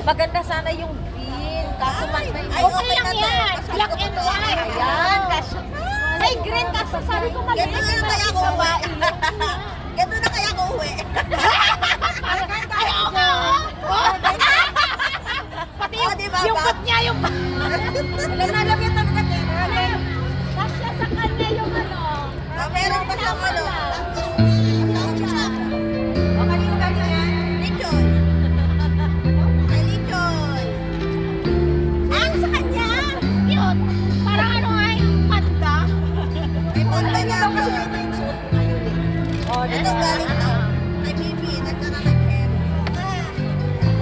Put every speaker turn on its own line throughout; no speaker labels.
Maganda sana yung green. Kaso man may...
Okay lang yan. Black and white.
Ayan, kaso... May green kaso sabi ko mali.
Ganito na kaya ako uwi. Ganito na kaya ako uwi.
Pati
Oh, di ba,
yung
ba?
put niya, yung...
Alam na alam yan talaga din.
Kasya sa kanya yung ano.
Meron pa siyang ano.
O, kanino yan?
Lichoy. Ay, lichoy.
Sa kanya! Cute! Parang ano ay, panda.
May punta na ako.
O,
Ito galing to. Kay Bibi. Nagtara kay Kem.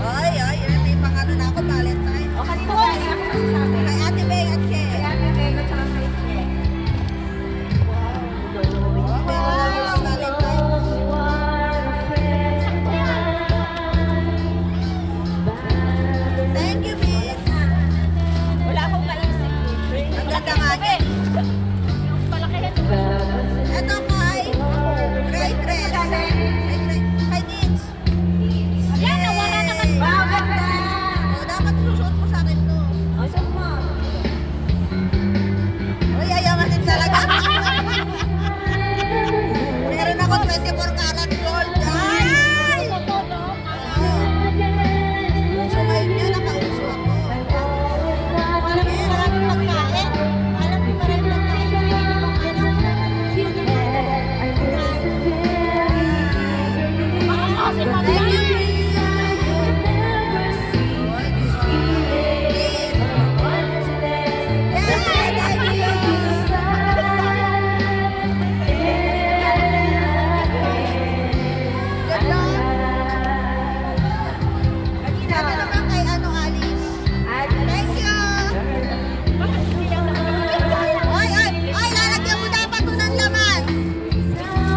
Ay, may pangano na ako. Valentine.
O, kanino galing ako masasabi?
Kay Ate Bey at Kem.
Kaya may mega tsaka may check.
Oh, meron na rin Valentine. Thank you, Miss.
Wala akong maisip.
Ang ganda nga niya.
Palakihan.
Ito kay Ray Dress. Kay Nitz.
Ayan, nawala naman.
Wow, ganda!
Oh, dapat susuot mo sa akin to.
O, saan mo?
Uy, ayaman din talaga. Meron ako 24 karat gold. Ay! Uso ngayon niya, nakauso ako.
Maraming pagkain. Alam mo, maraming pagkain. Kasi
Thank you, Sana naman kay ano, Alice. Thank you. Ay, lalagyan mo dapat ito ng laman.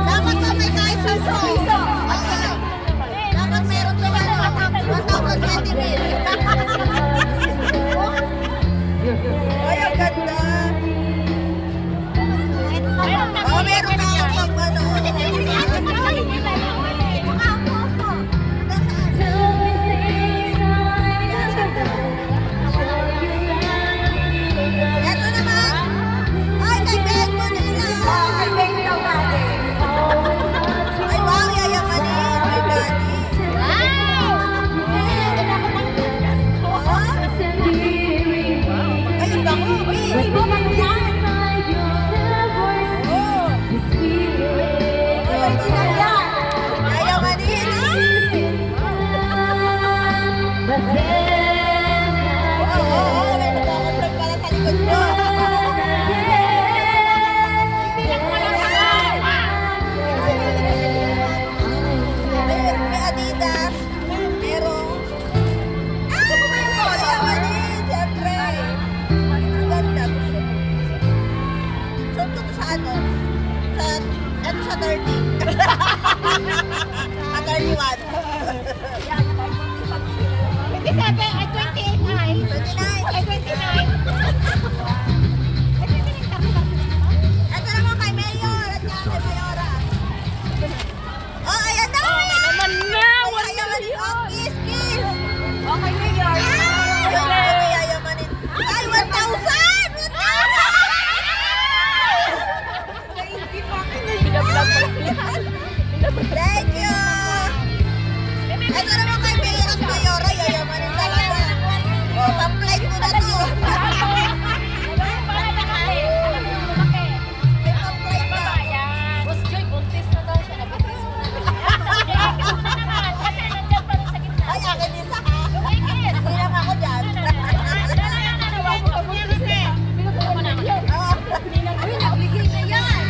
Dapat to may kahit piso. Dapat meron to ano, 1,020 mil. Ay, ang ganda. Oh, meron na ako pag ano. Ito naman. Ay, kay Ben Manila.
Kay Baby daw natin.
Ay, wow, yayamanin. May gani. Ay, ang bango. Ay,
Iba man yan.
oh. Ay, original yan. Yayamanin. Oo, may nagkakontrol pala sa likod ko. May Adidas. Merong... Gusto mo ba yung polo? Yayamanin, siyempre. Ang ganda, gusto mo. Suot ko to sa ano? Sa 30. Sa 31.
27, ay 28 ay.
29.
Ay 29.
Ito naman kay Mayor at saka kay Mayora. Oh, ayan na!
Naman na!
Ay, yayamanin. Oh, kiss, kiss!
Okay, Mayor.
Ay, yayamanin. Ay, 1,000! Thank you! Ito naman kay Mayor at Mayora. Yayamanin talaga. Oh, pang-flight ko na to. May pang-flight na.
Boss Joy, buntis na daw siya. Nabuntis mo na.
Ay, akin din sa ka. Hindi lang ako dyan. Oh.
Ay, nabigay na yan.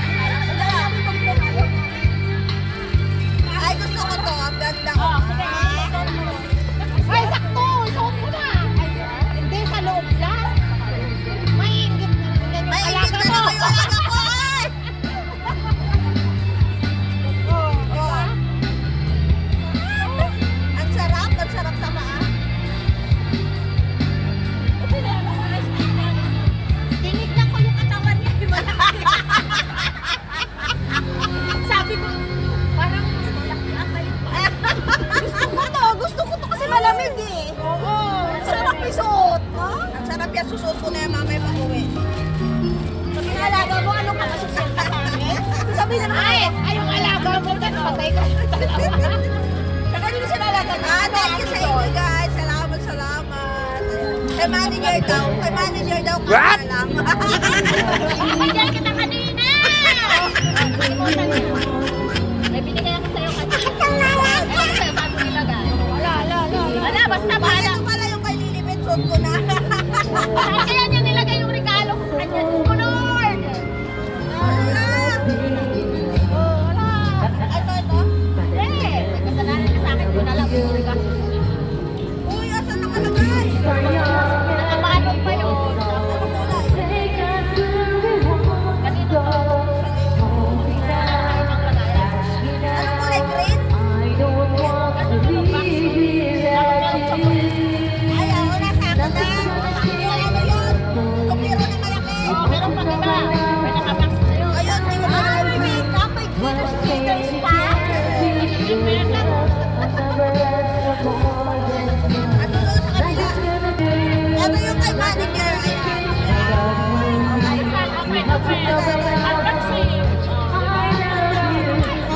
Ay, gusto ko to. Ang ganda ko.
Ay, sakto! Isuot mo na! Hindi, sa loob lang. May ingit na ganyan yung
May ingit
alaga
na
mo.
naman yung alaga ko. Ay! Oh. Ang sarap sa paa.
Tinignan ko yung katawan niya.
Sabi ko, parang mas malaki ang balik pa.
Gusto ko to kasi malamig eh.
Oo. May suot mo?
Ang sarap yan, susuot ko na yan mamaya pag-uwi.
Pag inalaga mo, anong kakasusin ka sa akin? Sabihin na ay, yung alaga mo, patay ka sa dalawa. Saka hindi siya nalaga niya.
Thank you sa inyo guys. Salamat, salamat. Kay manager daw. Kay manager daw.
What?
Lang.
Binigyan kita kanina! Kalimutan niyo. May binigay ako sa'yo kanina. Ewan ko sa'yo, saan mo nilagay? Wala, basta
Ay,
bahala.
ito pala yung kay Lilibet. Suot ko na.
Saan kaya niya nilagay yung regalo ko sa kanya? Diyos ko, Lord!
Ito.
Hindi, may kasalanan ka sa akin. Kung alam mo yung regalo.
Uy, asan nakalagay?
Nakabalot pa yun.
Ano kulay?
Kanino to? Ibang lagayan.
Ano kulay green? Ay, ako na sa akin na. Yung ano yun? Kumpiro na malaki.
Oh, meron pang iba. May nakabox na yun.
Ayun, di ko na
Ay,
alam.
may makeup, may glitters pa.
Ano doon sa kanila? Ito yung kay manager. Ayan.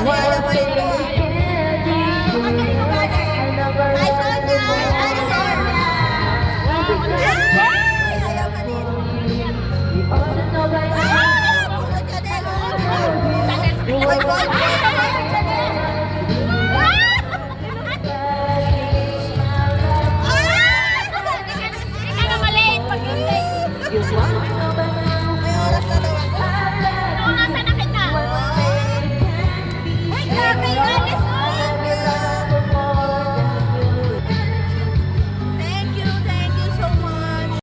Wala ba ito? Ay, Sonia! Ay, sir! Ay, ayaw ka din. Ah! Puro Chanel. Oh my God!